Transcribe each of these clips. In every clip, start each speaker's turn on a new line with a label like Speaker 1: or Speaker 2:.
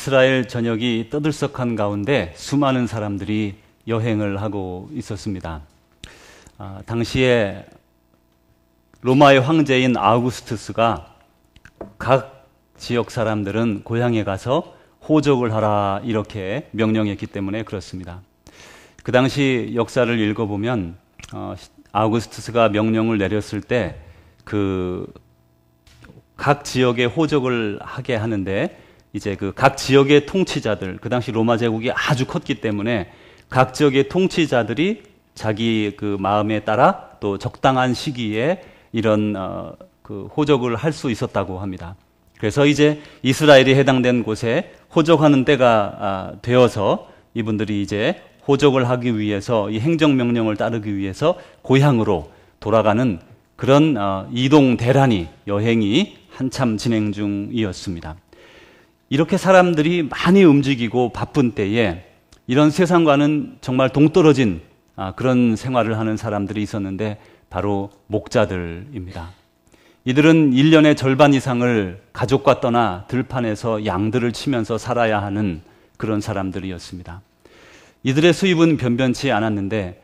Speaker 1: 이스라엘 전역이 떠들썩한 가운데 수많은 사람들이 여행을 하고 있었습니다. 당시에 로마의 황제인 아우구스투스가 각 지역 사람들은 고향에 가서 호적을 하라 이렇게 명령했기 때문에 그렇습니다. 그 당시 역사를 읽어보면 아우구스투스가 명령을 내렸을 때 각 지역에 호적을 하게 하는데 이제 각 지역의 통치자들, 그 당시 로마 제국이 아주 컸기 때문에 각 지역의 통치자들이 자기 마음에 따라 또 적당한 시기에 이런 호적을 할 수 있었다고 합니다. 그래서 이제 이스라엘이 해당된 곳에 호적하는 때가 되어서 이분들이 이제 호적을 하기 위해서 이 행정명령을 따르기 위해서 고향으로 돌아가는 그런 이동 대란이 여행이 한참 진행 중이었습니다. 이렇게 사람들이 많이 움직이고 바쁜 때에 이런 세상과는 정말 동떨어진 그런 생활을 하는 사람들이 있었는데 바로 목자들입니다. 이들은 1년의 절반 이상을 가족과 떠나 들판에서 양들을 치면서 살아야 하는 그런 사람들이었습니다. 이들의 수입은 변변치 않았는데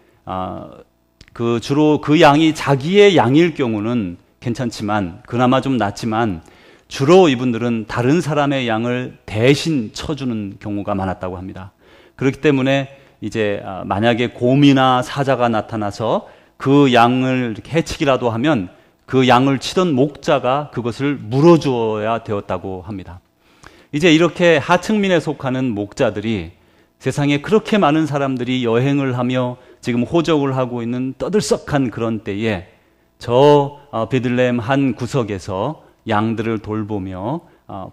Speaker 1: 주로 그 양이 자기의 양일 경우는 괜찮지만 그나마 좀 낫지만 주로 이분들은 다른 사람의 양을 대신 쳐주는 경우가 많았다고 합니다. 그렇기 때문에 이제 만약에 곰이나 사자가 나타나서 그 양을 해치기라도 하면 그 양을 치던 목자가 그것을 물어주어야 되었다고 합니다. 이제 이렇게 하층민에 속하는 목자들이 세상에 그렇게 많은 사람들이 여행을 하며 지금 호적을 하고 있는 떠들썩한 그런 때에 저 베들레헴 한 구석에서 양들을 돌보며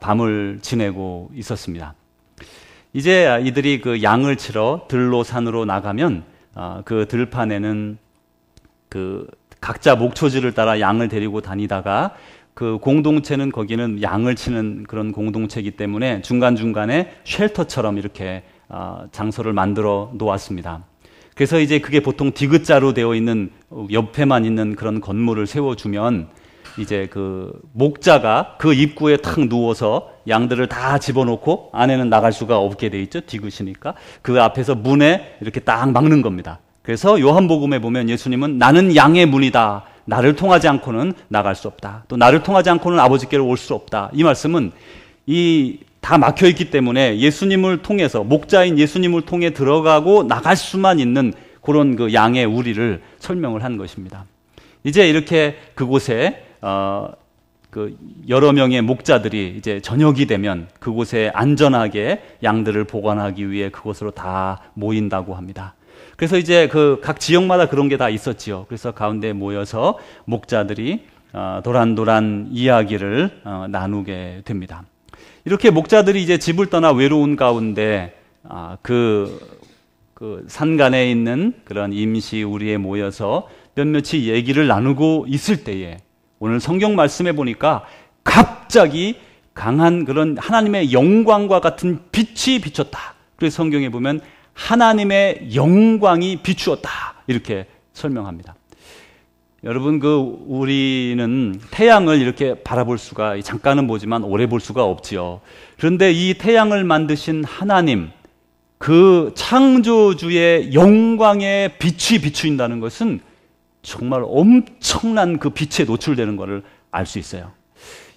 Speaker 1: 밤을 지내고 있었습니다. 이제 이들이 그 양을 치러 들로 산으로 나가면 그 들판에는 각자 목초지를 따라 양을 데리고 다니다가 그 공동체는 거기는 양을 치는 그런 공동체이기 때문에 중간중간에 쉘터처럼 이렇게 장소를 만들어 놓았습니다. 그래서 이제 그게 보통 디귿자로 되어 있는 옆에만 있는 그런 건물을 세워주면 이제 그 목자가 그 입구에 탁 누워서 양들을 다 집어넣고 안에는 나갈 수가 없게 돼 있죠. 디귿이니까. 그 앞에서 문에 이렇게 딱 막는 겁니다. 그래서 요한복음에 보면 예수님은 나는 양의 문이다. 나를 통하지 않고는 나갈 수 없다. 또 나를 통하지 않고는 아버지께로 올 수 없다. 이 말씀은 다 막혀있기 때문에 예수님을 통해서 목자인 예수님을 통해 들어가고 나갈 수만 있는 그런 그 양의 우리를 설명을 한 것입니다. 이제 이렇게 그곳에 여러 명의 목자들이 이제 저녁이 되면 그곳에 안전하게 양들을 보관하기 위해 그곳으로 다 모인다고 합니다. 그래서 이제 각 지역마다 그런 게 다 있었지요. 그래서 가운데 모여서 목자들이 도란도란 이야기를 나누게 됩니다. 이렇게 목자들이 이제 집을 떠나 외로운 가운데 산간에 있는 그런 임시 우리에 모여서 몇몇이 얘기를 나누고 있을 때에 오늘 성경 말씀에 보니까 갑자기 강한 그런 하나님의 영광과 같은 빛이 비쳤다. 그래서 성경에 보면 하나님의 영광이 비추었다. 이렇게 설명합니다. 여러분, 우리는 태양을 이렇게 바라볼 수가, 잠깐은 보지만 오래 볼 수가 없지요. 그런데 이 태양을 만드신 하나님, 그 창조주의 영광의 빛이 비추인다는 것은 정말 엄청난 그 빛에 노출되는 것을 알 수 있어요.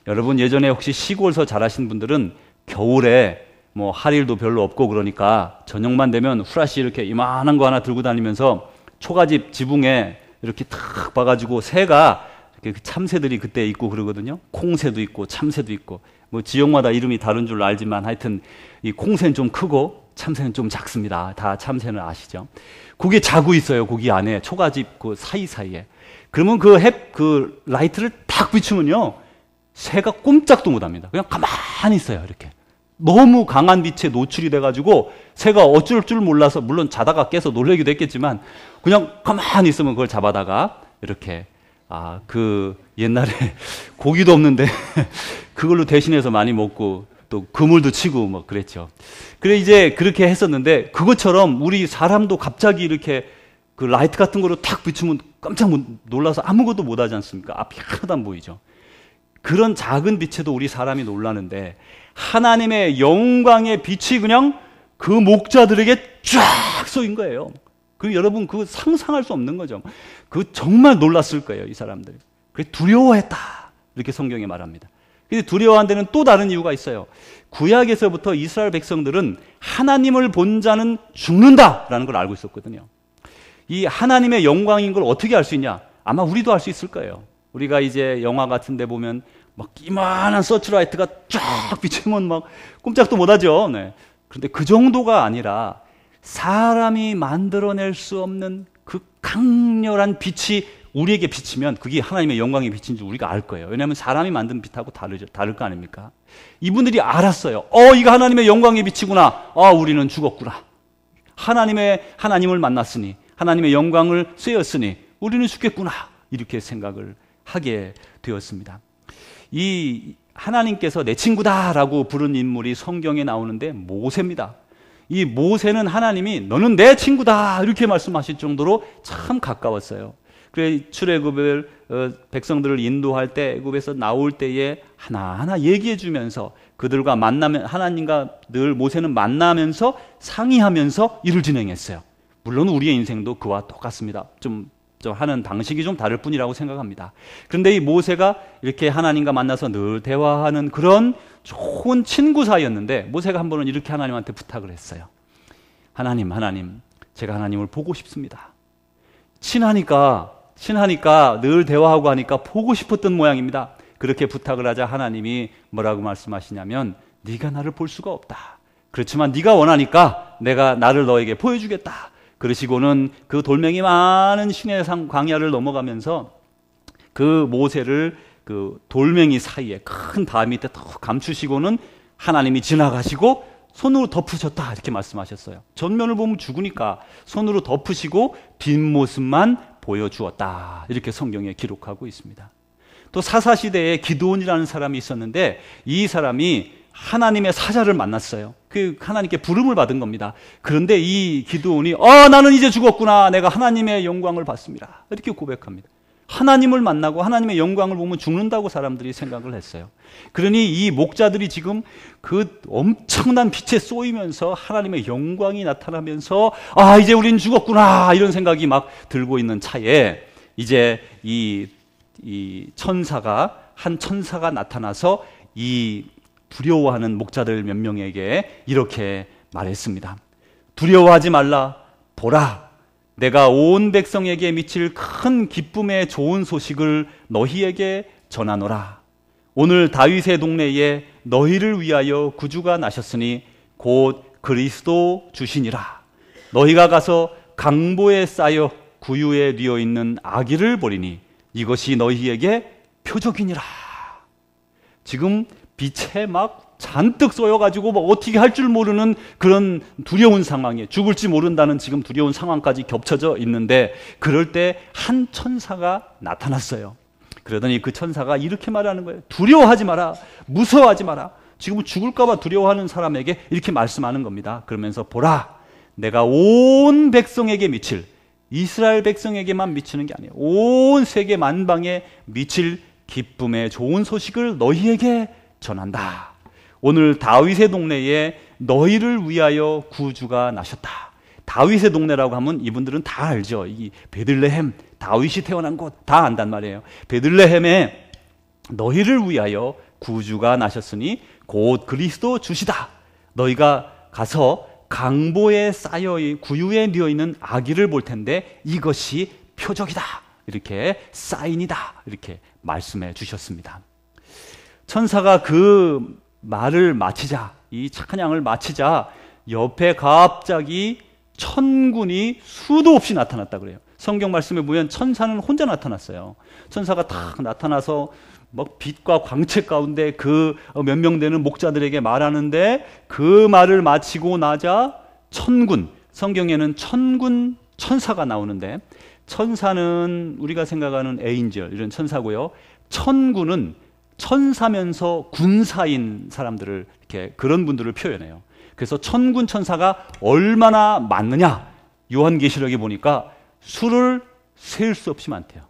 Speaker 1: 여러분, 예전에 혹시 시골서 잘하신 분들은 겨울에 할 일도 별로 없고 그러니까 저녁만 되면 후라시 이렇게 이만한 거 하나 들고 다니면서 초가집 지붕에 이렇게 탁 봐가지고 새가 이렇게 참새들이 그때 있고 그러거든요. 콩새도 있고 참새도 있고 지역마다 이름이 다른 줄 알지만 하여튼 이 콩새는 좀 크고 참새는 좀 작습니다. 다 참새는 아시죠? 거기에 자고 있어요. 거기 안에 초가집 그 사이사이에. 그러면 그 라이트를 탁 비추면요 새가 꼼짝도 못합니다. 그냥 가만히 있어요. 이렇게 너무 강한 빛에 노출이 돼가지고 새가 어쩔 줄 몰라서 물론 자다가 깨서 놀라기도 했겠지만 그냥 가만히 있으면 그걸 잡아다가 이렇게 옛날에 고기도 없는데 그걸로 대신해서 많이 먹고 또 그물도 치고 그랬죠. 그래 이제 그렇게 했었는데 그것처럼 우리 사람도 갑자기 이렇게 그 라이트 같은 거로 탁 비추면 깜짝 놀라서 아무것도 못하지 않습니까? 앞이 하나도 안 보이죠. 그런 작은 빛에도 우리 사람이 놀라는데 하나님의 영광의 빛이 그냥 그 목자들에게 쫙 쏘인 거예요. 그 여러분 그 상상할 수 없는 거죠. 그 정말 놀랐을 거예요, 이 사람들. 그래 두려워했다 이렇게 성경에 말합니다. 근데 두려워한 데는 또 다른 이유가 있어요. 구약에서부터 이스라엘 백성들은 하나님을 본 자는 죽는다라는 걸 알고 있었거든요. 이 하나님의 영광인 걸 어떻게 알 수 있냐? 아마 우리도 알 수 있을 거예요. 우리가 이제 영화 같은 데 보면 막 이만한 서치라이트가 쫙 비치면 막 꼼짝도 못 하죠. 네. 그런데 그 정도가 아니라 사람이 만들어낼 수 없는 그 강렬한 빛이 우리에게 비치면 그게 하나님의 영광의 빛인 줄 우리가 알 거예요. 왜냐하면 사람이 만든 빛하고 다를 거 아닙니까? 이분들이 알았어요. 이거 하나님의 영광의 빛이구나. 우리는 죽었구나. 하나님을 만났으니, 하나님의 영광을 쐬었으니 우리는 죽겠구나. 이렇게 생각을 하게 되었습니다. 이 하나님께서 내 친구다라고 부른 인물이 성경에 나오는데 모세입니다. 이 모세는 하나님이 너는 내 친구다 이렇게 말씀하실 정도로 참 가까웠어요. 그래 출애굽을 백성들을 인도할 때 애굽에서 나올 때에 하나하나 얘기해 주면서 그들과 만나면 하나님과 늘 모세는 만나면서 상의하면서 일을 진행했어요. 물론 우리의 인생도 그와 똑같습니다. 좀 하는 방식이 좀 다를 뿐이라고 생각합니다. 그런데 이 모세가 이렇게 하나님과 만나서 늘 대화하는 그런 좋은 친구 사이였는데 모세가 한 번은 이렇게 하나님한테 부탁을 했어요. 하나님, 제가 하나님을 보고 싶습니다. 친하니까 늘 대화하고 하니까 보고 싶었던 모양입니다. 그렇게 부탁을 하자 하나님이 뭐라고 말씀하시냐면 네가 나를 볼 수가 없다. 그렇지만 네가 원하니까 내가 나를 너에게 보여주겠다. 그러시고는 그 돌멩이 많은 시내산 광야를 넘어가면서 그 모세를 그 돌멩이 사이에 큰 바위 밑에 턱 감추시고는 하나님이 지나가시고 손으로 덮으셨다 이렇게 말씀하셨어요. 전면을 보면 죽으니까 손으로 덮으시고 뒷모습만 보여주었다 이렇게 성경에 기록하고 있습니다. 또 사사시대에 기드온이라는 사람이 있었는데 이 사람이 하나님의 사자를 만났어요. 그 하나님께 부름을 받은 겁니다. 그런데 이 기드온이 나는 이제 죽었구나. 내가 하나님의 영광을 봤습니다. 이렇게 고백합니다. 하나님을 만나고 하나님의 영광을 보면 죽는다고 사람들이 생각을 했어요. 그러니 이 목자들이 지금 그 엄청난 빛에 쏘이면서 하나님의 영광이 나타나면서 이제 우린 죽었구나 이런 생각이 막 들고 있는 차에 이제 이 한 천사가 나타나서 이 두려워하는 목자들 몇 명에게 이렇게 말했습니다. 두려워하지 말라. 보라, 내가 온 백성에게 미칠 큰 기쁨의 좋은 소식을 너희에게 전하노라. 오늘 다윗의 동네에 너희를 위하여 구주가 나셨으니 곧 그리스도 주시니라. 너희가 가서 강보에 쌓여 구유에 뉘어 있는 아기를 보리니 이것이 너희에게 표적이니라. 지금 빛에 막 잔뜩 쏘여가지고 뭐 어떻게 할 줄 모르는 그런 두려운 상황에 죽을지 모른다는 지금 두려운 상황까지 겹쳐져 있는데 그럴 때 한 천사가 나타났어요. 그러더니 그 천사가 이렇게 말하는 거예요. 두려워하지 마라. 무서워하지 마라. 지금 죽을까 봐 두려워하는 사람에게 이렇게 말씀하는 겁니다. 그러면서 보라, 내가 온 백성에게 미칠, 이스라엘 백성에게만 미치는 게 아니에요. 온 세계 만방에 미칠 기쁨의 좋은 소식을 너희에게 전한다. 오늘 다윗의 동네에 너희를 위하여 구주가 나셨다. 다윗의 동네라고 하면 이분들은 다 알죠. 이 베들레헴, 다윗이 태어난 곳 다 안단 말이에요. 베들레헴에 너희를 위하여 구주가 나셨으니 곧 그리스도 주시다. 너희가 가서 강보에 쌓여 구유에 뉘어 있는 아기를 볼 텐데 이것이 표적이다. 이렇게 사인이다. 이렇게 말씀해 주셨습니다. 천사가 그 말을 마치자, 이 착한 양을 마치자 옆에 갑자기 천군이 수도 없이 나타났다 그래요. 성경 말씀에 보면 천사는 혼자 나타났어요. 천사가 딱 나타나서 막 빛과 광채 가운데 그 몇 명 되는 목자들에게 말하는데 그 말을 마치고 나자 천군, 성경에는 천군 천사가 나오는데 천사는 우리가 생각하는 에인젤 이런 천사고요. 천군은 천사면서 군사인 사람들을 이렇게 그런 분들을 표현해요. 그래서 천군 천사가 얼마나 많느냐? 요한계시록에 보니까 수를 셀 수 없이 많대요.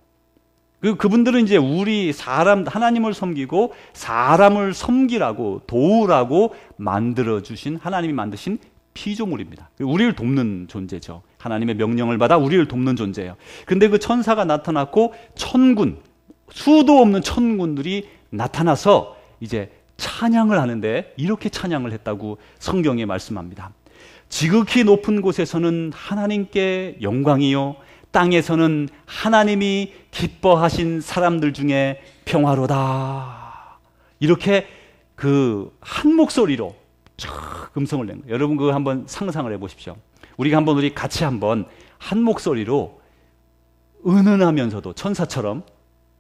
Speaker 1: 그분들은 이제 우리 사람, 하나님을 섬기고 사람을 섬기라고 도우라고 만들어주신, 하나님이 만드신 피조물입니다. 우리를 돕는 존재죠. 하나님의 명령을 받아 우리를 돕는 존재예요. 그런데 그 천사가 나타났고 천군, 수도 없는 천군들이 나타나서 이제 찬양을 하는데 이렇게 찬양을 했다고 성경에 말씀합니다. 지극히 높은 곳에서는 하나님께 영광이요, 땅에서는 하나님이 기뻐하신 사람들 중에 평화로다. 이렇게 그 한 목소리로 쫙 음성을 낸 거예요. 여러분 그거 한번 상상을 해보십시오. 우리 같이 한번 한 목소리로 은은하면서도 천사처럼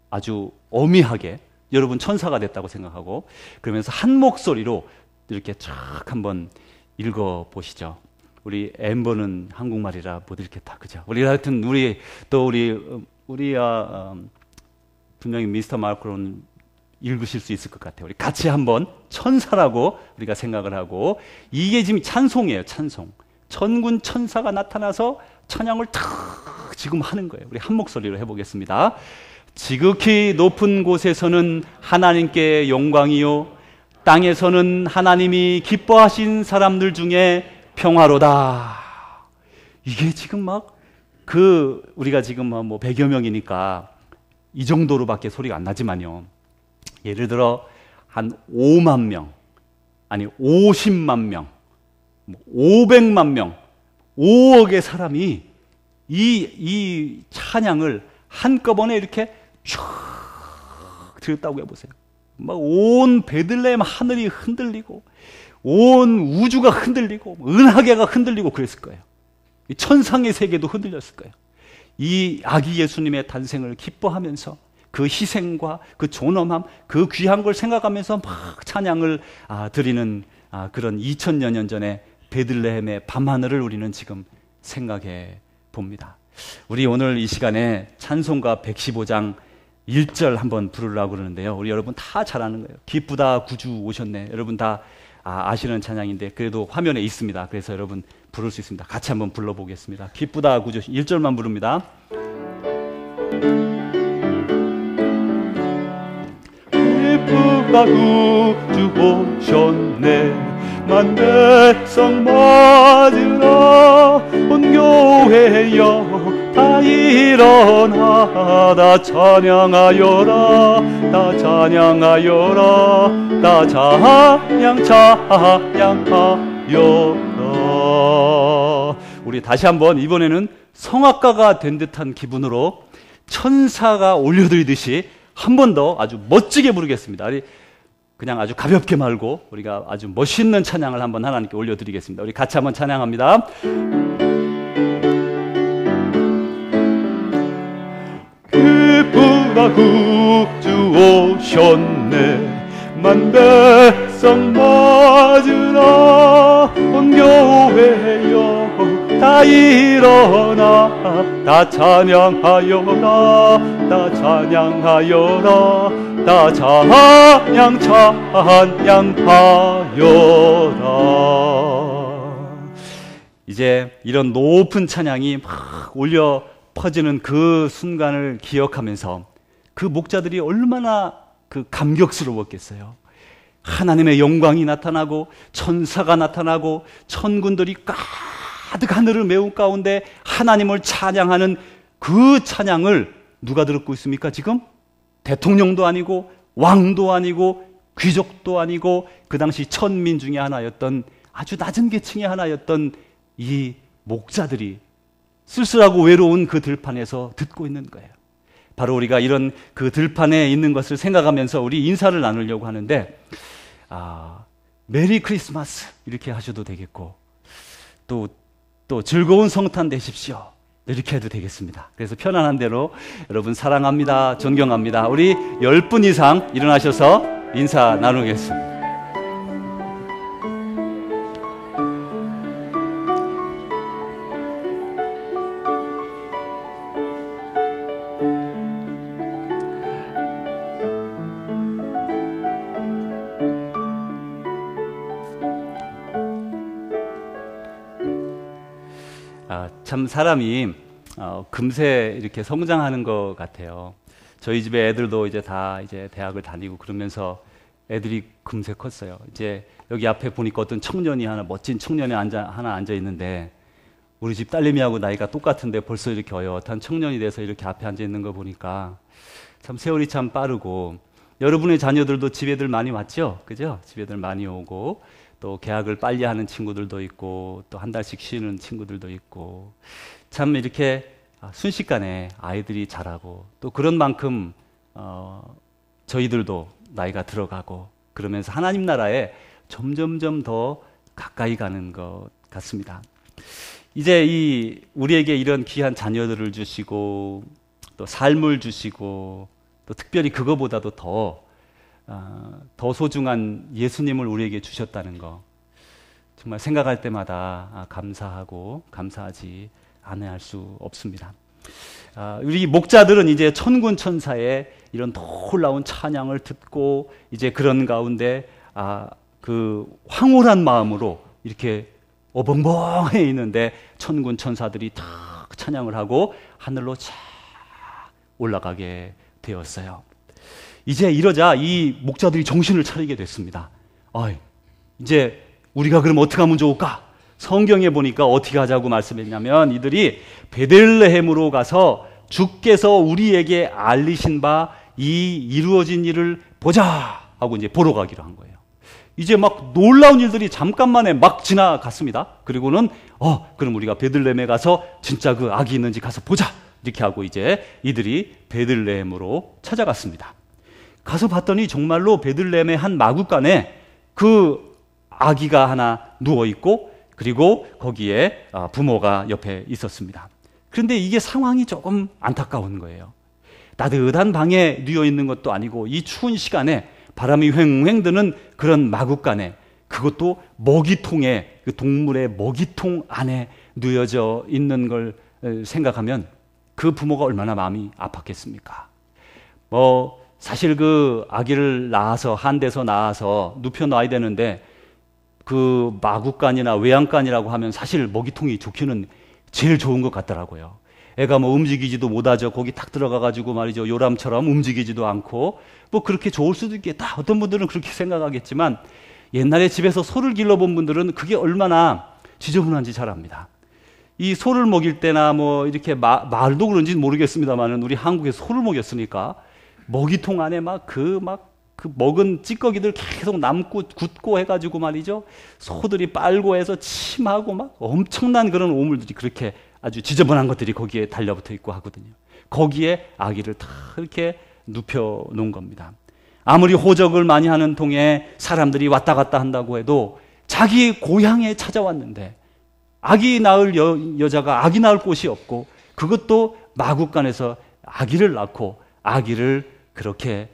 Speaker 1: 아주 어미하게, 여러분 천사가 됐다고 생각하고 그러면서 한 목소리로 이렇게 쫙 한번 읽어보시죠. 우리 엠버는 한국말이라 못 읽겠다, 그죠? 우리 하여튼 분명히 미스터 마크로는 읽으실 수 있을 것 같아요. 우리 같이 한번 천사라고 우리가 생각을 하고, 이게 지금 찬송이에요. 찬송. 천군 천사가 나타나서 찬양을 탁 지금 하는 거예요. 우리 한 목소리로 해보겠습니다. 지극히 높은 곳에서는 하나님께 영광이요, 땅에서는 하나님이 기뻐하신 사람들 중에 평화로다. 이게 지금 우리가 지금 뭐 100여 명이니까 이 정도로밖에 소리가 안 나지만요. 예를 들어 한 5만 명, 아니 50만 명, 500만 명, 5억의 사람이 이 찬양을 한꺼번에 이렇게 쭉 들었다고 해보세요. 막 온 베들레헴 하늘이 흔들리고 온 우주가 흔들리고 은하계가 흔들리고 그랬을 거예요. 천상의 세계도 흔들렸을 거예요. 이 아기 예수님의 탄생을 기뻐하면서 그 희생과 그 존엄함, 그 귀한 걸 생각하면서 막 찬양을 드리는 그런 2000여 년 전에 베들레헴의 밤하늘을 우리는 지금 생각해 봅니다. 우리 오늘 이 시간에 찬송가 115장 1절 한번 부르려고 그러는데요. 우리 여러분 다 잘 아는 거예요. 기쁘다 구주 오셨네. 여러분 다 아시는 찬양인데 그래도 화면에 있습니다. 그래서 여러분 부를 수 있습니다. 같이 한번 불러보겠습니다. 기쁘다 구주 1절만 부릅니다. 기쁘다 구주 오셨네. 만백성 맞으라. 온 교회여 다 일어나. 다 찬양하여라. 다 찬양하여라. 다 찬양하여라. 우리 다시 한번 이번에는 성악가가 된 듯한 기분으로 천사가 올려드리듯이 한 번 더 아주 멋지게 부르겠습니다. 그냥 아주 가볍게 말고 우리가 아주 멋있는 찬양을 한번 하나님께 올려드리겠습니다. 우리 같이 한번 찬양합니다. 기쁘다 구주 오셨네. 만백성 맞으라. 온 교회여 다 일어나. 다 찬양하여라. 다 찬양하여라. 다 찬양하여라. 이제 이런 높은 찬양이 막 올려 퍼지는 그 순간을 기억하면서 그 목자들이 얼마나 감격스러웠겠어요. 하나님의 영광이 나타나고 천사가 나타나고 천군들이 가득 하늘을 메운 가운데 하나님을 찬양하는 그 찬양을 누가 듣고 있습니까? 지금 대통령도 아니고 왕도 아니고 귀족도 아니고 그 당시 천민 중에 하나였던 아주 낮은 계층의 하나였던 이 목자들이 쓸쓸하고 외로운 그 들판에서 듣고 있는 거예요. 바로 우리가 이런 그 들판에 있는 것을 생각하면서 우리 인사를 나누려고 하는데 메리 크리스마스 이렇게 하셔도 되겠고 또 즐거운 성탄 되십시오 이렇게 해도 되겠습니다. 그래서 편안한 대로 여러분 사랑합니다, 존경합니다. 우리 10분 이상 일어나셔서 인사 나누겠습니다. 참 사람이 금세 이렇게 성장하는 것 같아요. 저희 집에 애들도 이제 다 이제 대학을 다니고 그러면서 애들이 금세 컸어요. 이제 여기 앞에 보니까 어떤 청년이 하나, 멋진 청년이 하나 앉아 있는데, 우리 집 딸내미하고 나이가 똑같은데 벌써 이렇게 어엿한 청년이 돼서 이렇게 앞에 앉아 있는 거 보니까 참 세월이 참 빠르고, 여러분의 자녀들도 집에들 많이 왔죠? 그죠? 집에들 많이 오고, 또 개학을 빨리 하는 친구들도 있고, 또 한 달씩 쉬는 친구들도 있고, 참 이렇게 순식간에 아이들이 자라고, 또 그런 만큼 저희들도 나이가 들어가고, 그러면서 하나님 나라에 점점점 더 가까이 가는 것 같습니다. 이제 우리에게 이런 귀한 자녀들을 주시고, 또 삶을 주시고, 또 특별히 그거보다도 더 소중한 예수님을 우리에게 주셨다는 거, 정말 생각할 때마다 감사하고 감사하지 않아야 할 수 없습니다. 우리 목자들은 이제 천군 천사의 이런 놀라운 찬양을 듣고, 이제 그런 가운데 그 황홀한 마음으로 이렇게 어벙벙해 있는데, 천군 천사들이 탁 찬양을 하고 하늘로 쫙 올라가게 되었어요. 이제 이러자 이 목자들이 정신을 차리게 됐습니다. 이제 우리가 그럼 어떻게 하면 좋을까? 성경에 보니까 어떻게 하자고 말씀했냐면, 이들이 베들레헴으로 가서 주께서 우리에게 알리신 바 이 이루어진 일을 보자 하고 이제 보러 가기로 한 거예요. 이제 막 놀라운 일들이 잠깐만에 막 지나갔습니다. 그리고는 그럼 우리가 베들레헴에 가서 진짜 그 아기 있는지 가서 보자, 이렇게 하고 이제 이들이 베들레헴으로 찾아갔습니다. 가서 봤더니 정말로 베들레헴의 한 마구간에 그 아기가 하나 누워 있고, 그리고 거기에 부모가 옆에 있었습니다. 그런데 이게 상황이 조금 안타까운 거예요. 따뜻한 방에 누워 있는 것도 아니고, 이 추운 시간에 바람이 휑휑 드는 그런 마구간에, 그것도 먹이통에, 그 동물의 먹이통 안에 누워져 있는 걸 생각하면 그 부모가 얼마나 마음이 아팠겠습니까? 사실 그 아기를 낳아서, 한 데서 낳아서 눕혀 놔야 되는데, 그 마구간이나 외양간이라고 하면 사실 먹이통이 좋기는 제일 좋은 것 같더라고요. 애가 움직이지도 못하죠. 거기 탁 들어가가지고 말이죠, 요람처럼 움직이지도 않고, 그렇게 좋을 수도 있겠다. 어떤 분들은 그렇게 생각하겠지만, 옛날에 집에서 소를 길러본 분들은 그게 얼마나 지저분한지 잘 압니다. 이 소를 먹일 때나 이렇게 말도 그런지 모르겠습니다만은, 우리 한국에서 소를 먹였으니까 먹이통 안에 그 먹은 찌꺼기들 계속 남고 굳고 해가지고 말이죠, 소들이 빨고 해서 침하고 엄청난 그런 오물들이, 그렇게 아주 지저분한 것들이 거기에 달려붙어 있고 하거든요. 거기에 아기를 다 이렇게 눕혀 놓은 겁니다. 아무리 호적을 많이 하는 통에 사람들이 왔다 갔다 한다고 해도, 자기 고향에 찾아왔는데 아기 낳을 여자가 아기 낳을 곳이 없고, 그것도 마구간에서 아기를 낳고, 아기를 그렇게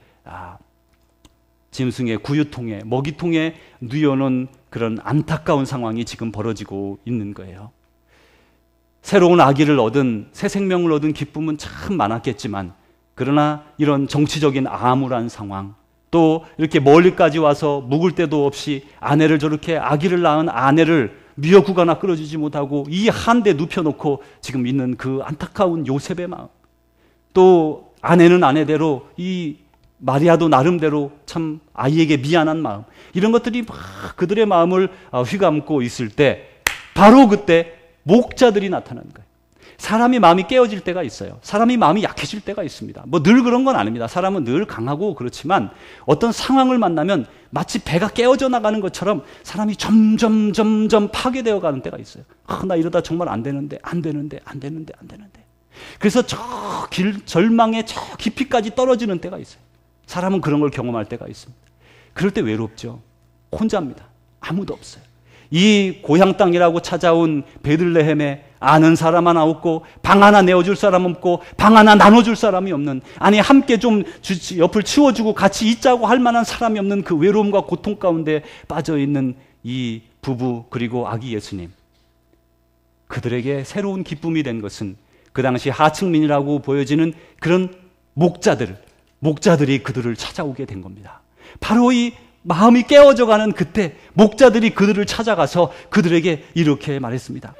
Speaker 1: 짐승의 구유통에, 먹이통에 누워놓은 그런 안타까운 상황이 지금 벌어지고 있는 거예요. 새로운 아기를 얻은, 새 생명을 얻은 기쁨은 참 많았겠지만, 그러나 이런 정치적인 암울한 상황, 또 이렇게 멀리까지 와서 묵을 데도 없이 아내를, 저렇게 아기를 낳은 아내를 미역국 하나 끓여주지 못하고 이 한데 눕혀놓고 지금 있는 그 안타까운 요셉의 마음, 또 아내는 아내대로, 이 마리아도 나름대로 참 아이에게 미안한 마음, 이런 것들이 막 그들의 마음을 휘감고 있을 때, 바로 그때 목자들이 나타나는 거예요. 사람이 마음이 깨어질 때가 있어요. 사람이 마음이 약해질 때가 있습니다. 늘 그런 건 아닙니다. 사람은 늘 강하고 그렇지만, 어떤 상황을 만나면 마치 배가 깨어져 나가는 것처럼 사람이 점점 파괴되어 가는 때가 있어요. 나 이러다 정말 안 되는데. 그래서 절망의 저 깊이까지 떨어지는 때가 있어요. 사람은 그런 걸 경험할 때가 있습니다. 그럴 때 외롭죠. 혼자입니다. 아무도 없어요. 이 고향 땅이라고 찾아온 베들레헴에 아는 사람 하나 없고, 방 하나 내어줄 사람 없고, 방 하나 나눠줄 사람이 없는, 아니 함께 좀 옆을 치워주고 같이 있자고 할 만한 사람이 없는 그 외로움과 고통 가운데 빠져있는 이 부부, 그리고 아기 예수님, 그들에게 새로운 기쁨이 된 것은 그 당시 하층민이라고 보여지는 그런 목자들이 그들을 찾아오게 된 겁니다. 바로 이 마음이 깨어져가는 그때 목자들이 그들을 찾아가서 그들에게 이렇게 말했습니다.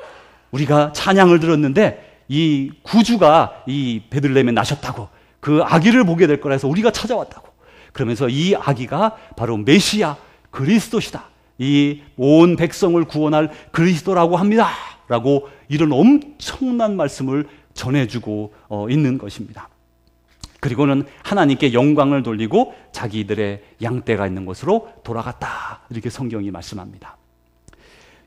Speaker 1: 우리가 찬양을 들었는데 이 구주가 이 베들레헴에 나셨다고, 그 아기를 보게 될 거라 해서 우리가 찾아왔다고. 그러면서 이 아기가 바로 메시아 그리스도시다. 이 온 백성을 구원할 그리스도라고 합니다. 라고 이런 엄청난 말씀을 전해주고 있는 것입니다. 그리고는 하나님께 영광을 돌리고 자기들의 양떼가 있는 곳으로 돌아갔다. 이렇게 성경이 말씀합니다.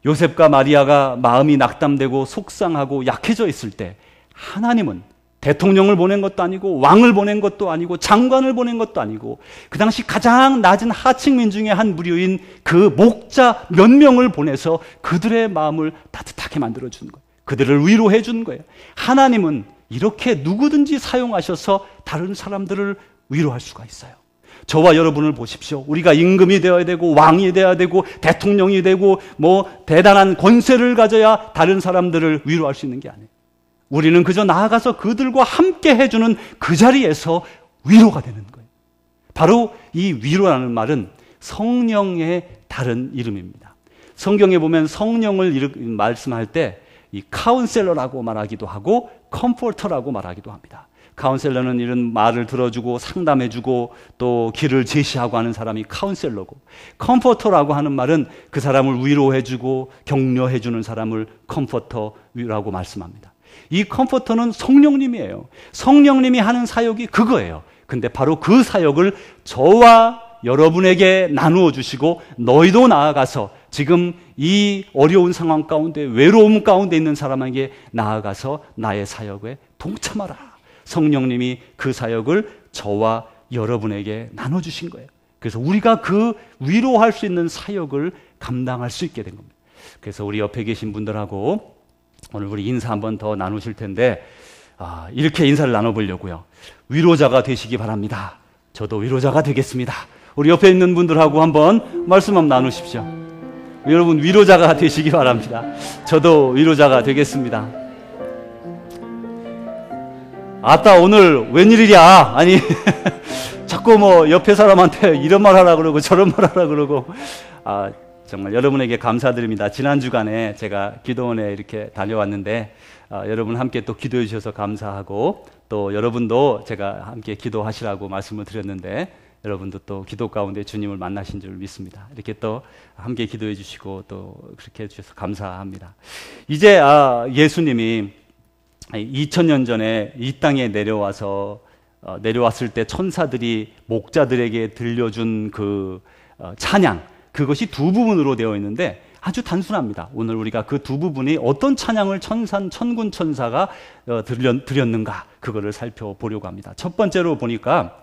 Speaker 1: 요셉과 마리아가 마음이 낙담되고 속상하고 약해져 있을 때 하나님은 대통령을 보낸 것도 아니고 왕을 보낸 것도 아니고 장관을 보낸 것도 아니고 그 당시 가장 낮은 하층민 중에 한 부류인 그 목자 몇 명을 보내서 그들의 마음을 따뜻하게 만들어주는 거예요. 그들을 위로해 주는 거예요. 하나님은 이렇게 누구든지 사용하셔서 다른 사람들을 위로할 수가 있어요. 저와 여러분을 보십시오. 우리가 임금이 되어야 되고 왕이 되어야 되고 대통령이 되고 대단한 권세를 가져야 다른 사람들을 위로할 수 있는 게 아니에요. 우리는 그저 나아가서 그들과 함께 해주는 그 자리에서 위로가 되는 거예요. 바로 이 위로라는 말은 성령의 다른 이름입니다. 성경에 보면 성령을 말씀할 때 이 카운셀러라고 말하기도 하고 컴포터라고 말하기도 합니다. 카운셀러는 이런 말을 들어주고 상담해주고 또 길을 제시하고 하는 사람이 카운셀러고, 컴포터라고 하는 말은 그 사람을 위로해주고 격려해주는 사람을 컴포터라고 말씀합니다. 이 컴포터는 성령님이에요. 성령님이 하는 사역이 그거예요. 근데 바로 그 사역을 저와 여러분에게 나누어 주시고 너희도 나아가서 지금 이 어려운 상황 가운데 외로움 가운데 있는 사람에게 나아가서 나의 사역에 동참하라. 성령님이 그 사역을 저와 여러분에게 나눠주신 거예요. 그래서 우리가 그 위로할 수 있는 사역을 감당할 수 있게 된 겁니다. 그래서 우리 옆에 계신 분들하고 오늘 우리 인사 한번 더 나누실 텐데 이렇게 인사를 나눠보려고요. 위로자가 되시기 바랍니다. 저도 위로자가 되겠습니다. 우리 옆에 있는 분들하고 한번 말씀 한번 나누십시오. 여러분 위로자가 되시기 바랍니다. 저도 위로자가 되겠습니다. 아따 오늘 웬일이랴. 아니 자꾸 옆에 사람한테 이런 말 하라 그러고 저런 말 하라 그러고 정말 여러분에게 감사드립니다. 지난 주간에 제가 기도원에 이렇게 다녀왔는데 여러분 함께 또 기도해 주셔서 감사하고 또 여러분도 제가 함께 기도하시라고 말씀을 드렸는데 여러분도 또 기도 가운데 주님을 만나신 줄 믿습니다. 이렇게 또 함께 기도해 주시고 또 그렇게 해주셔서 감사합니다. 이제 예수님이 2000년 전에 이 땅에 내려왔을 때 천사들이 목자들에게 들려준 그 찬양, 그것이 두 부분으로 되어 있는데 아주 단순합니다. 오늘 우리가 그 두 부분이 어떤 찬양을 천군 천사가 드렸는가 그거를 살펴보려고 합니다. 첫 번째로 보니까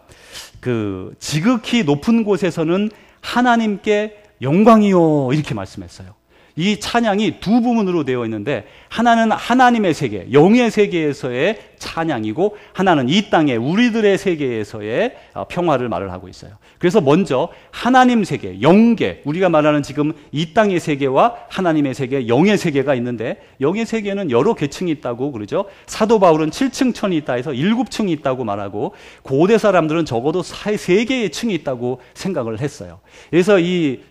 Speaker 1: 그 지극히 높은 곳에서는 하나님께 영광이요 이렇게 말씀했어요. 이 찬양이 두 부분으로 되어 있는데 하나는 하나님의 세계, 영의 세계에서의 찬양이고 하나는 이 땅의 우리들의 세계에서의 평화를 말을 하고 있어요. 그래서 먼저 하나님 세계, 영계, 우리가 말하는 지금 이 땅의 세계와 하나님의 세계, 영의 세계가 있는데 영의 세계는 여러 계층이 있다고 그러죠. 사도 바울은 7층 천이 있다 해서 7층이 있다고 말하고 고대 사람들은 적어도 3개의 층이 있다고 생각을 했어요. 그래서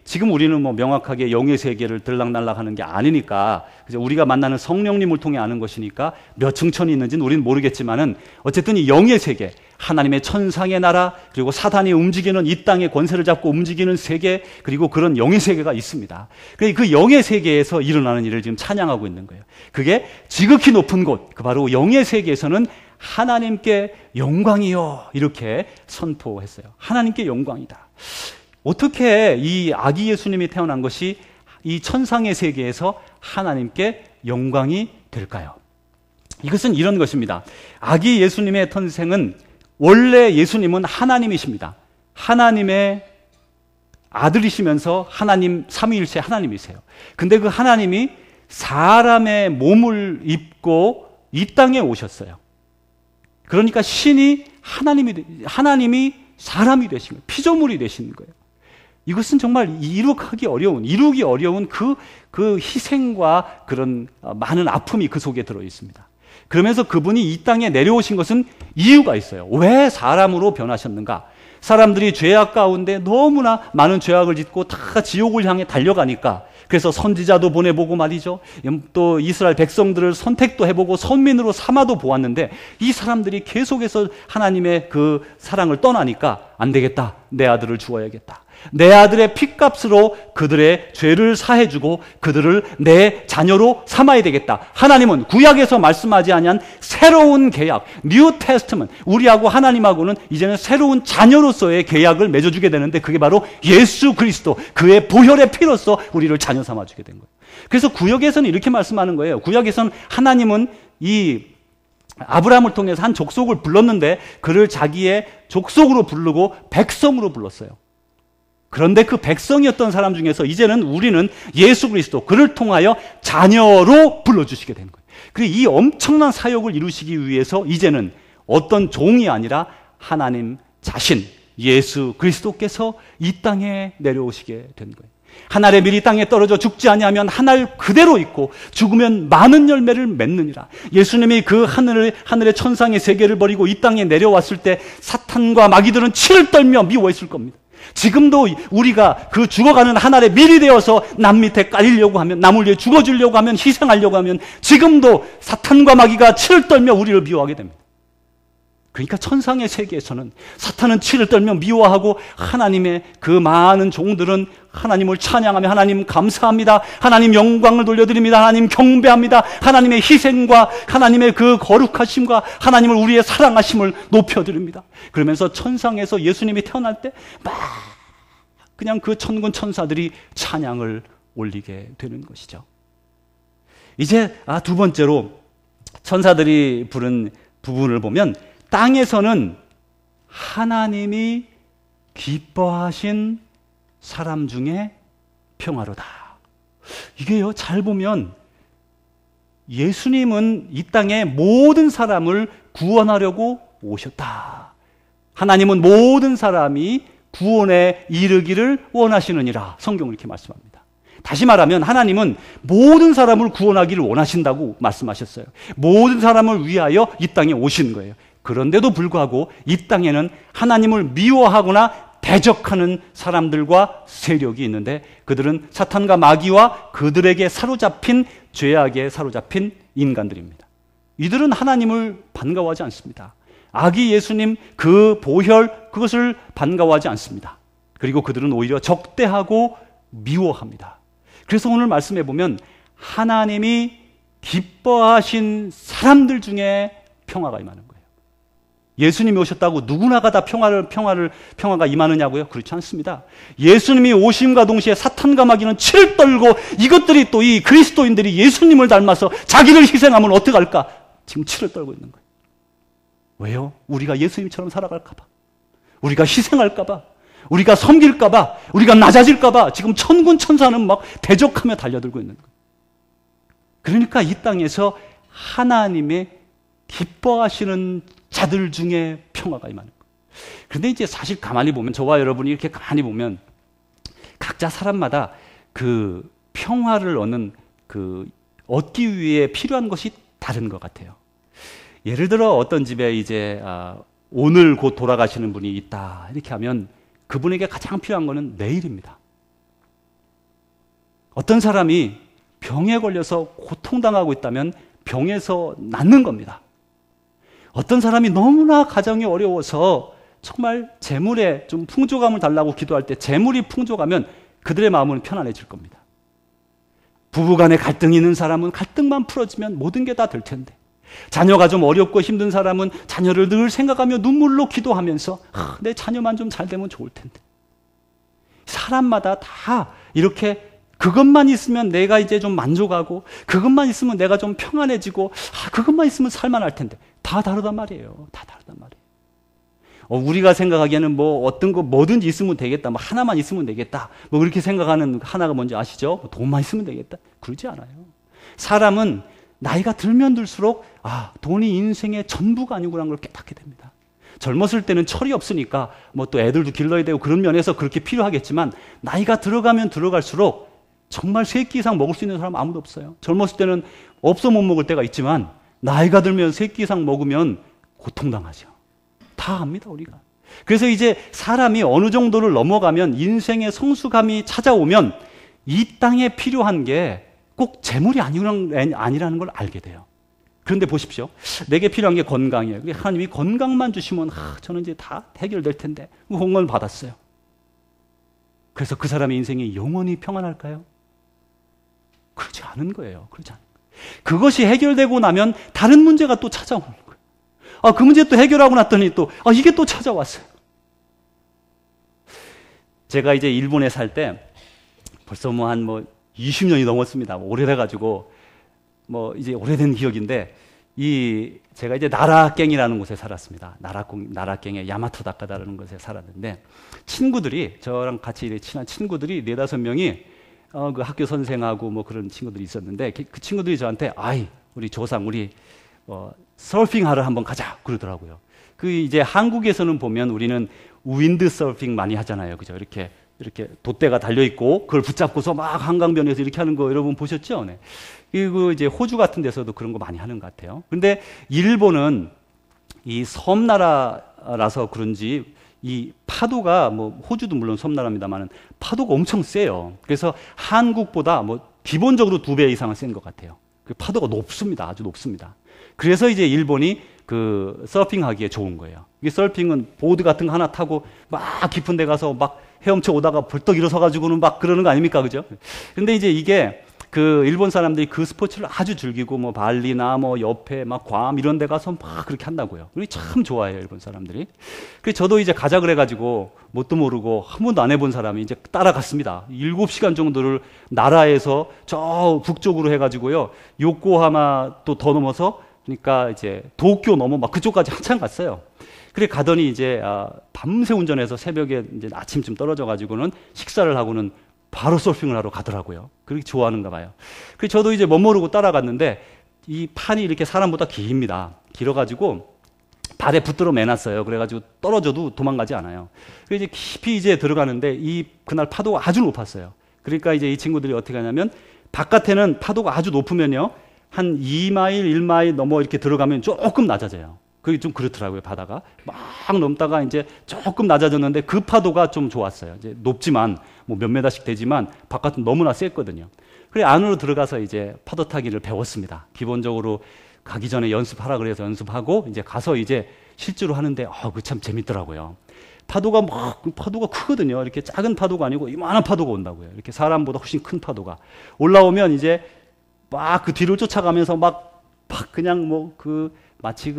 Speaker 1: 지금 우리는 명확하게 영의 세계를 들락날락하는 게 아니니까 우리가 만나는 성령님을 통해 아는 것이니까 몇 층천이 있는지는 우리는 모르겠지만은 어쨌든 이 영의 세계, 하나님의 천상의 나라, 그리고 사단이 움직이는 이 땅의 권세를 잡고 움직이는 세계, 그리고 그런 영의 세계가 있습니다. 그 영의 세계에서 일어나는 일을 지금 찬양하고 있는 거예요. 그게 지극히 높은 곳, 그 바로 영의 세계에서는 하나님께 영광이요 이렇게 선포했어요. 하나님께 영광이다. 어떻게 이 아기 예수님이 태어난 것이 이 천상의 세계에서 하나님께 영광이 될까요? 이것은 이런 것입니다. 아기 예수님의 탄생은 원래 예수님은 하나님이십니다. 하나님의 아들이시면서 하나님 삼위일체 하나님이세요. 근데 그 하나님이 사람의 몸을 입고 이 땅에 오셨어요. 그러니까 신이 하나님이 사람이 되신 거예요. 피조물이 되시는 거예요. 이것은 정말 이루기 어려운 그 희생과 그런 많은 아픔이 그 속에 들어 있습니다. 그러면서 그분이 이 땅에 내려오신 것은 이유가 있어요. 왜 사람으로 변하셨는가? 사람들이 죄악 가운데 너무나 많은 죄악을 짓고 다 지옥을 향해 달려가니까 그래서 선지자도 보내보고 말이죠. 또 이스라엘 백성들을 선택도 해보고 선민으로 삼아도 보았는데 이 사람들이 계속해서 하나님의 그 사랑을 떠나니까 안 되겠다. 내 아들을 주어야겠다. 내 아들의 핏값으로 그들의 죄를 사해주고 그들을 내 자녀로 삼아야 되겠다. 하나님은 구약에서 말씀하지 아니한 새로운 계약, 뉴 테스트먼트, 우리하고 하나님하고는 이제는 새로운 자녀로서의 계약을 맺어주게 되는데 그게 바로 예수 그리스도, 그의 보혈의 피로써 우리를 자녀 삼아주게 된 거예요. 그래서 구약에서는 이렇게 말씀하는 거예요. 구약에서는 하나님은 이 아브라함을 통해서 한 족속을 불렀는데 그를 자기의 족속으로 부르고 백성으로 불렀어요. 그런데 그 백성이었던 사람 중에서 이제는 우리는 예수 그리스도, 그를 통하여 자녀로 불러주시게 된 거예요. 그리고 이 엄청난 사역을 이루시기 위해서 이제는 어떤 종이 아니라 하나님 자신, 예수 그리스도께서 이 땅에 내려오시게 된 거예요. 한 알의 밀이 땅에 떨어져 죽지 아니하면 한 알 그대로 있고 죽으면 많은 열매를 맺느니라. 예수님이 그 하늘의 천상의 세계를 버리고 이 땅에 내려왔을 때 사탄과 마귀들은 치를 떨며 미워했을 겁니다. 지금도 우리가 그 죽어가는 한 알의 밀이 되어서 남 밑에 깔리려고 하면, 남을 위해 죽어주려고 하면, 희생하려고 하면 지금도 사탄과 마귀가 치를 떨며 우리를 미워하게 됩니다. 그러니까 천상의 세계에서는 사탄은 치를 떨며 미워하고 하나님의 그 많은 종들은 하나님을 찬양하며 하나님 감사합니다, 하나님 영광을 돌려드립니다, 하나님 경배합니다, 하나님의 희생과 하나님의 그 거룩하심과 하나님을 우리의 사랑하심을 높여드립니다. 그러면서 천상에서 예수님이 태어날 때 막 그냥 그 천군 천사들이 찬양을 올리게 되는 것이죠. 이제 두 번째로 천사들이 부른 부분을 보면 땅에서는 하나님이 기뻐하신 사람 중에 평화로다. 이게요, 잘 보면 예수님은 이 땅에 모든 사람을 구원하려고 오셨다. 하나님은 모든 사람이 구원에 이르기를 원하시느니라. 성경은 이렇게 말씀합니다. 다시 말하면 하나님은 모든 사람을 구원하기를 원하신다고 말씀하셨어요. 모든 사람을 위하여 이 땅에 오신 거예요. 그런데도 불구하고 이 땅에는 하나님을 미워하거나 대적하는 사람들과 세력이 있는데 그들은 사탄과 마귀와 그들에게 사로잡힌 죄악에 사로잡힌 인간들입니다. 이들은 하나님을 반가워하지 않습니다. 아기 예수님 그 보혈 그것을 반가워하지 않습니다. 그리고 그들은 오히려 적대하고 미워합니다. 그래서 오늘 말씀해 보면 하나님이 기뻐하신 사람들 중에 평화가 임하는 거예요. 예수님이 오셨다고 누구나가 다 평화가 임하느냐고요? 그렇지 않습니다. 예수님이 오심과 동시에 사탄과 마귀는 치를 떨고 이것들이 또 이 그리스도인들이 예수님을 닮아서 자기를 희생하면 어떡할까? 지금 치를 떨고 있는 거예요. 왜요? 우리가 예수님처럼 살아갈까 봐. 우리가 희생할까 봐. 우리가 섬길까 봐. 우리가 낮아질까 봐. 지금 천군 천사는 막 대적하며 달려들고 있는 거예요. 그러니까 이 땅에서 하나님의 기뻐하시는 자들 중에 평화가 임하는 거예요. 그런데 이제 사실 가만히 보면, 저와 여러분이 이렇게 가만히 보면 각자 사람마다 그 평화를 얻기 위해 필요한 것이 다른 것 같아요. 예를 들어 어떤 집에 이제 오늘 곧 돌아가시는 분이 있다 이렇게 하면 그분에게 가장 필요한 것은 내일입니다. 어떤 사람이 병에 걸려서 고통당하고 있다면 병에서 낫는 겁니다. 어떤 사람이 너무나 가정이 어려워서 정말 재물에 좀 풍족함을 달라고 기도할 때 재물이 풍족하면 그들의 마음은 편안해질 겁니다. 부부간에 갈등이 있는 사람은 갈등만 풀어지면 모든 게 다 될 텐데, 자녀가 좀 어렵고 힘든 사람은 자녀를 늘 생각하며 눈물로 기도하면서 내 자녀만 좀 잘 되면 좋을 텐데. 사람마다 다 이렇게 그것만 있으면 내가 이제 좀 만족하고 그것만 있으면 내가 좀 평안해지고 그것만 있으면 살만할 텐데 다 다르단 말이에요. 다 다르단 말이에요. 우리가 생각하기에는 뭐 어떤 거 뭐든지 있으면 되겠다, 뭐 하나만 있으면 되겠다, 뭐 그렇게 생각하는 하나가 뭔지 아시죠? 돈만 있으면 되겠다. 그러지 않아요. 사람은 나이가 들면 들수록 돈이 인생의 전부가 아니구라는 걸 깨닫게 됩니다. 젊었을 때는 철이 없으니까 뭐 또 애들도 길러야 되고 그런 면에서 그렇게 필요하겠지만 나이가 들어가면 들어갈수록 정말 3끼 이상 먹을 수 있는 사람 아무도 없어요. 젊었을 때는 없어 못 먹을 때가 있지만 나이가 들면 3끼 이상 먹으면 고통당하죠. 다 압니다, 우리가. 그래서 이제 사람이 어느 정도를 넘어가면 인생의 성숙함이 찾아오면 이 땅에 필요한 게 꼭 재물이 아니라는 걸 알게 돼요. 그런데 보십시오. 내게 필요한 게 건강이에요. 하나님이 건강만 주시면 저는 이제 다 해결될 텐데 공헌을 받았어요. 그래서 그 사람의 인생이 영원히 평안할까요? 그렇지 않은 거예요. 그렇지 않은 거예요. 그것이 해결되고 나면 다른 문제가 또 찾아오는 거예요. 그 문제 또 해결하고 났더니 또 이게 또 찾아왔어요. 제가 이제 일본에 살 때 벌써 한 20년이 넘었습니다. 오래돼가지고 이제 오래된 기억인데 제가 이제 나라갱이라는 곳에 살았습니다. 나라갱의 야마토다카다라는 곳에 살았는데 저랑 같이 친한 친구들이 4-5명이 그 학교 선생하고 그런 친구들이 있었는데 그 친구들이 저한테 우리 조상 우리 서핑하러 한번 가자 그러더라고요. 이제 한국에서는 보면 우리는 윈드 서핑 많이 하잖아요. 그죠? 이렇게 돛대가 달려있고, 그걸 붙잡고서 막 한강변에서 이렇게 하는 거 여러분 보셨죠? 네. 그리고 이제 호주 같은 데서도 그런 거 많이 하는 것 같아요. 근데 일본은 이 섬나라라서 그런지 이 파도가 호주도 물론 섬나라입니다만 파도가 엄청 세요. 그래서 한국보다 기본적으로 2배 이상은 센 것 같아요. 그 파도가 높습니다. 아주 높습니다. 그래서 이제 일본이 서핑하기에 좋은 거예요. 이 서핑은 보드 같은 거 하나 타고 막 깊은 데 가서 막 헤엄쳐 오다가 벌떡 일어서가지고는 막 그러는 거 아닙니까? 그죠? 근데 이제 이게 일본 사람들이 그 스포츠를 아주 즐기고 발리나 옆에 괌 이런 데 가서 막 그렇게 한다고요. 우리 참 좋아해요, 일본 사람들이. 그래서 저도 이제 가자 그래가지고 뭣도 모르고 한 번도 안 해본 사람이 이제 따라갔습니다. 7시간 정도를 나라에서 저 북쪽으로 해가지고요. 요코하마 또 더 넘어서 그러니까 이제 도쿄 넘어 막 그쪽까지 한참 갔어요. 그래 가더니 이제 밤새 운전해서 새벽에 이제 아침쯤 떨어져 가지고는 식사를 하고는 바로 서핑을 하러 가더라고요. 그렇게 좋아하는가 봐요. 그래서 저도 이제 멋모르고 따라갔는데 이 판이 이렇게 사람보다 깁니다. 길어가지고 발에 붙들어 매놨어요. 그래가지고 떨어져도 도망가지 않아요. 그래서 이제 깊이 이제 들어가는데 그날 파도가 아주 높았어요. 그러니까 이제 이 친구들이 어떻게 하냐면 바깥에는 파도가 아주 높으면요. 한 2마일, 1마일 넘어 이렇게 들어가면 조금 낮아져요. 그게 좀 그렇더라고요, 바다가. 막 넘다가 이제 조금 낮아졌는데 그 파도가 좀 좋았어요. 이제 높지만, 몇 메다씩 되지만 바깥은 너무나 셌거든요. 그래, 안으로 들어가서 이제 파도 타기를 배웠습니다. 기본적으로 가기 전에 연습하라 그래서 연습하고 이제 가서 이제 실제로 하는데, 그 참 재밌더라고요. 파도가 크거든요. 이렇게 작은 파도가 아니고 이만한 파도가 온다고요. 이렇게 사람보다 훨씬 큰 파도가. 올라오면 이제 막 그 뒤를 쫓아가면서 막 그냥 마치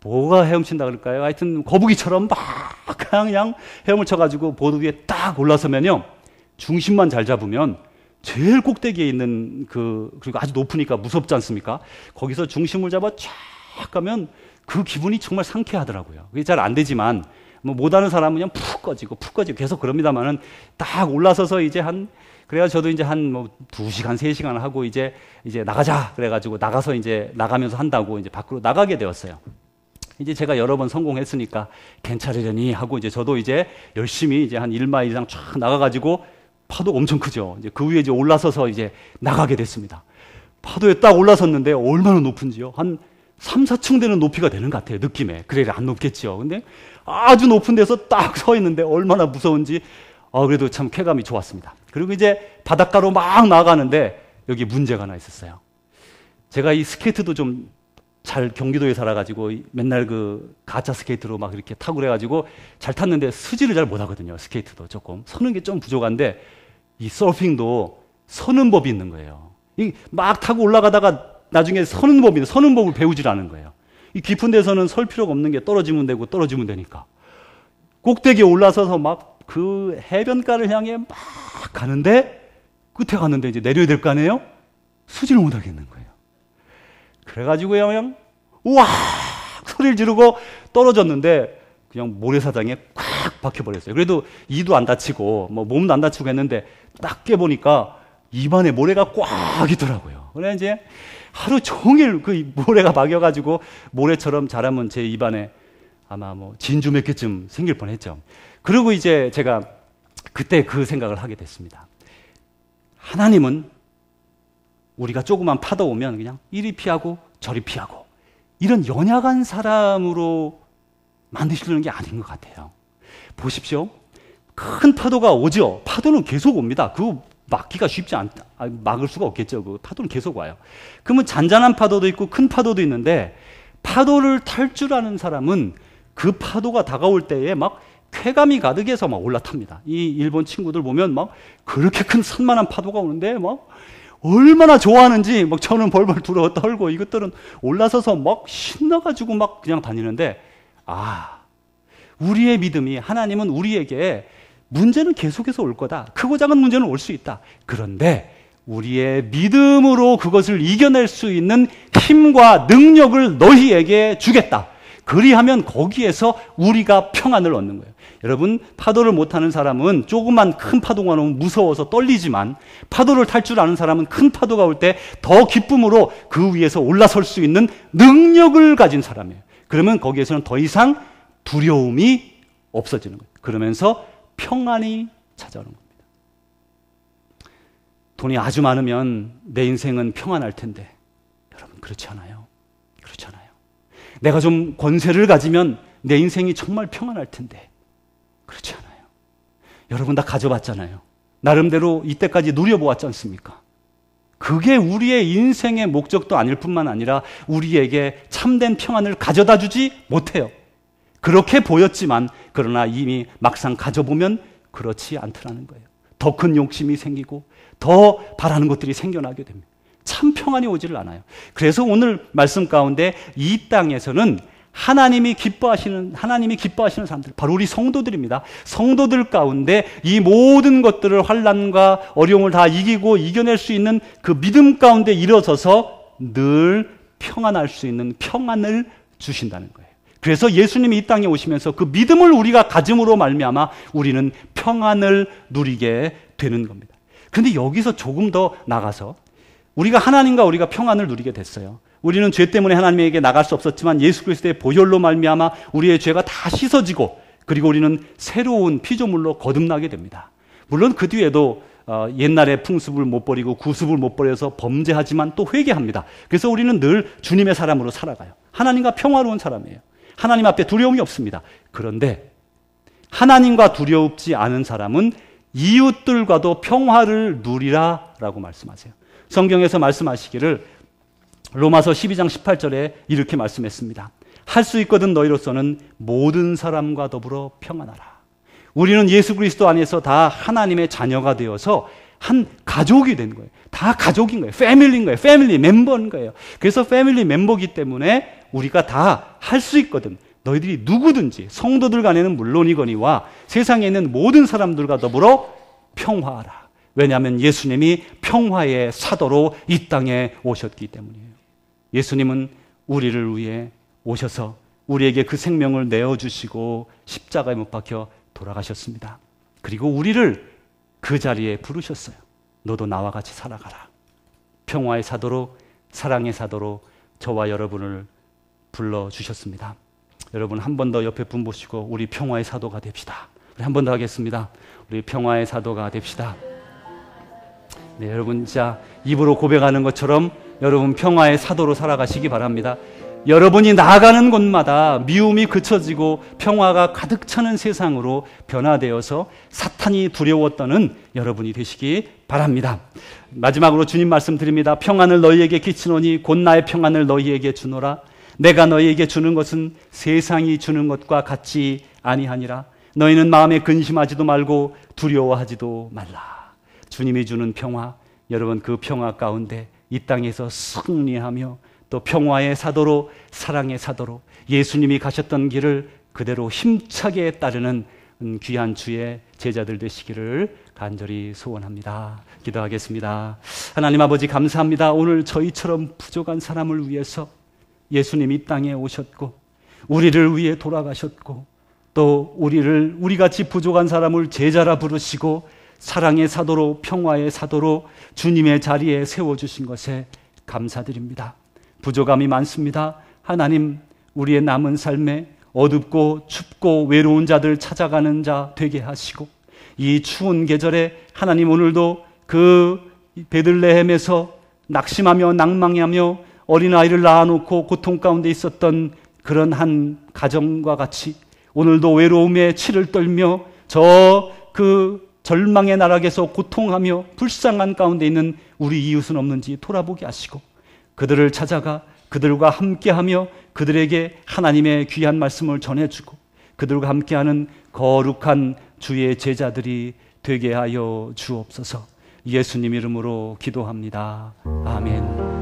Speaker 1: 뭐가 헤엄친다 그럴까요? 하여튼 거북이처럼 막 그냥 헤엄을 쳐가지고 보드 위에 딱 올라서면요. 중심만 잘 잡으면 제일 꼭대기에 있는 그리고 아주 높으니까 무섭지 않습니까? 거기서 중심을 잡아 쫙 가면 그 기분이 정말 상쾌하더라고요. 그게 잘 안 되지만 못하는 사람은 그냥 푹 꺼지고 계속 그럽니다만은 딱 올라서서 이제 그래가 저도 이제 한 2시간, 3시간 하고 이제 나가자 그래가지고 나가서 이제 나가면서 한다고 이제 밖으로 나가게 되었어요. 이제 제가 여러 번 성공했으니까 괜찮으려니 하고 이제 저도 이제 열심히 이제 한 1마일 이상 쫙 나가가지고 파도가 엄청 크죠. 이제 그 위에 이제 올라서서 이제 나가게 됐습니다. 파도에 딱 올라섰는데 얼마나 높은지요? 한 3, 4층 되는 높이가 되는 것 같아요. 느낌에. 그래 안 높겠죠. 근데 아주 높은 데서 딱 서 있는데 얼마나 무서운지 그래도 참 쾌감이 좋았습니다. 그리고 이제 바닷가로 막 나가는데 여기 문제가 하나 있었어요. 제가 이 스케이트도 좀 잘 경기도에 살아가지고 맨날 가짜 스케이트로 막 이렇게 타고 그래가지고 잘 탔는데 쓰지를 잘 못하거든요. 스케이트도 조금 서는 게 좀 부족한데 이 서핑도 서는 법이 있는 거예요. 막 타고 올라가다가 나중에 서는 법을 배우질 않은 거예요. 이 깊은 데서는 설 필요가 없는 게 떨어지면 되니까 꼭대기에 올라서서 막 그 해변가를 향해 막 가는데 끝에 갔는데 이제 내려야 될 거 아니에요? 서지를 못하겠는 거예요. 그래가지고요, 그냥 우와 소리를 지르고 떨어졌는데 그냥 모래사장에 꽉 박혀버렸어요. 그래도 이도 안 다치고 몸도 안 다치고 했는데 딱 깨보니까 입안에 모래가 꽉 있더라고요. 그래 이제 하루 종일 그 모래가 박여가지고 모래처럼 자라면 제 입안에 아마 진주 몇 개쯤 생길 뻔했죠. 그리고 이제 제가 그때 그 생각을 하게 됐습니다. 하나님은 우리가 조그만 파도 오면 그냥 이리 피하고 저리 피하고 이런 연약한 사람으로 만드시려는 게 아닌 것 같아요. 보십시오. 큰 파도가 오죠. 파도는 계속 옵니다. 막기가 쉽지 않다. 막을 수가 없겠죠. 그 파도는 계속 와요. 그러면 잔잔한 파도도 있고 큰 파도도 있는데 파도를 탈 줄 아는 사람은 그 파도가 다가올 때에 막 쾌감이 가득해서 막 올라탑니다. 이 일본 친구들 보면 막 그렇게 큰 산만한 파도가 오는데 막 얼마나 좋아하는지 막 저는 벌벌 불어 떨고 이것들은 올라서서 막 신나가지고 막 그냥 다니는데 우리의 믿음이 하나님은 우리에게 문제는 계속해서 올 거다. 크고 작은 문제는 올 수 있다. 그런데 우리의 믿음으로 그것을 이겨낼 수 있는 힘과 능력을 너희에게 주겠다. 그리하면 거기에서 우리가 평안을 얻는 거예요. 여러분, 파도를 못하는 사람은 조그만 큰 파도가 오면 무서워서 떨리지만 파도를 탈 줄 아는 사람은 큰 파도가 올 때 더 기쁨으로 그 위에서 올라설 수 있는 능력을 가진 사람이에요. 그러면 거기에서는 더 이상 두려움이 없어지는 거예요. 그러면서 평안이 찾아오는 겁니다. 돈이 아주 많으면 내 인생은 평안할 텐데 여러분 그렇지 않아요. 그렇지 않아요. 내가 좀 권세를 가지면 내 인생이 정말 평안할 텐데 그렇지 않아요. 여러분 다 가져봤잖아요. 나름대로 이때까지 누려보았지 않습니까? 그게 우리의 인생의 목적도 아닐 뿐만 아니라 우리에게 참된 평안을 가져다 주지 못해요. 그렇게 보였지만 그러나 이미 막상 가져보면 그렇지 않더라는 거예요. 더 큰 욕심이 생기고 더 바라는 것들이 생겨나게 됩니다. 참 평안이 오지를 않아요. 그래서 오늘 말씀 가운데 이 땅에서는 하나님이 기뻐하시는 사람들, 바로 우리 성도들입니다. 성도들 가운데 이 모든 것들을 환난과 어려움을 다 이기고 이겨낼 수 있는 그 믿음 가운데 일어서서 늘 평안할 수 있는 평안을 주신다는 거예요. 그래서 예수님이 이 땅에 오시면서 그 믿음을 우리가 가짐으로 말미암아 우리는 평안을 누리게 되는 겁니다. 그런데 여기서 조금 더 나가서 우리가 하나님과 우리가 평안을 누리게 됐어요. 우리는 죄 때문에 하나님에게 나갈 수 없었지만 예수 그리스도의 보혈로 말미암아 우리의 죄가 다 씻어지고 그리고 우리는 새로운 피조물로 거듭나게 됩니다. 물론 그 뒤에도 옛날의 풍습을 못 버리고 구습을 못 버려서 범죄하지만 또 회개합니다. 그래서 우리는 늘 주님의 사람으로 살아가요. 하나님과 평화로운 사람이에요. 하나님 앞에 두려움이 없습니다. 그런데 하나님과 두렵지 않은 사람은 이웃들과도 평화를 누리라 라고 말씀하세요. 성경에서 말씀하시기를 로마서 12장 18절에 이렇게 말씀했습니다. 할 수 있거든 너희로서는 모든 사람과 더불어 평안하라. 우리는 예수 그리스도 안에서 다 하나님의 자녀가 되어서 한 가족이 된 거예요. 다 가족인 거예요. 패밀리인 거예요. 패밀리 멤버인 거예요. 그래서 패밀리 멤버이기 때문에 우리가 다 할 수 있거든. 너희들이 누구든지 성도들 간에는 물론이거니와 세상에 있는 모든 사람들과 더불어 평화하라. 왜냐하면 예수님이 평화의 사도로 이 땅에 오셨기 때문이에요. 예수님은 우리를 위해 오셔서 우리에게 그 생명을 내어주시고 십자가에 못 박혀 돌아가셨습니다. 그리고 우리를 그 자리에 부르셨어요. 너도 나와 같이 살아가라. 평화의 사도로, 사랑의 사도로 저와 여러분을 불러주셨습니다. 여러분 한 번 더 옆에 분 보시고 우리 평화의 사도가 됩시다. 우리 한 번 더 하겠습니다. 우리 평화의 사도가 됩시다. 네, 여러분 진짜 입으로 고백하는 것처럼 여러분 평화의 사도로 살아가시기 바랍니다. 여러분이 나아가는 곳마다 미움이 그쳐지고 평화가 가득 차는 세상으로 변화되어서 사탄이 두려웠다는 여러분이 되시기 바랍니다. 마지막으로 주님 말씀드립니다. 평안을 너희에게 끼치노니 곧 나의 평안을 너희에게 주노라. 내가 너희에게 주는 것은 세상이 주는 것과 같지 아니하니라. 너희는 마음에 근심하지도 말고 두려워하지도 말라. 주님이 주는 평화, 여러분 그 평화 가운데 이 땅에서 승리하며 또 평화의 사도로, 사랑의 사도로 예수님이 가셨던 길을 그대로 힘차게 따르는 귀한 주의 제자들 되시기를 간절히 소원합니다. 기도하겠습니다. 하나님 아버지 감사합니다. 오늘 저희처럼 부족한 사람을 위해서 예수님이 이 땅에 오셨고 우리를 위해 돌아가셨고 또 우리 같이 부족한 사람을 제자라 부르시고 사랑의 사도로, 평화의 사도로 주님의 자리에 세워주신 것에 감사드립니다. 부족함이 많습니다. 하나님, 우리의 남은 삶에 어둡고 춥고 외로운 자들 찾아가는 자 되게 하시고 이 추운 계절에 하나님 오늘도 그 베들레헴에서 낙심하며 낭망하며 어린아이를 낳아놓고 고통 가운데 있었던 그런 한 가정과 같이 오늘도 외로움에 치를 떨며 저 그 절망의 나락에서 고통하며 불쌍한 가운데 있는 우리 이웃은 없는지 돌아보게 하시고 그들을 찾아가 그들과 함께하며 그들에게 하나님의 귀한 말씀을 전해주고 그들과 함께하는 거룩한 주의 제자들이 되게 하여 주옵소서. 예수님 이름으로 기도합니다. 아멘.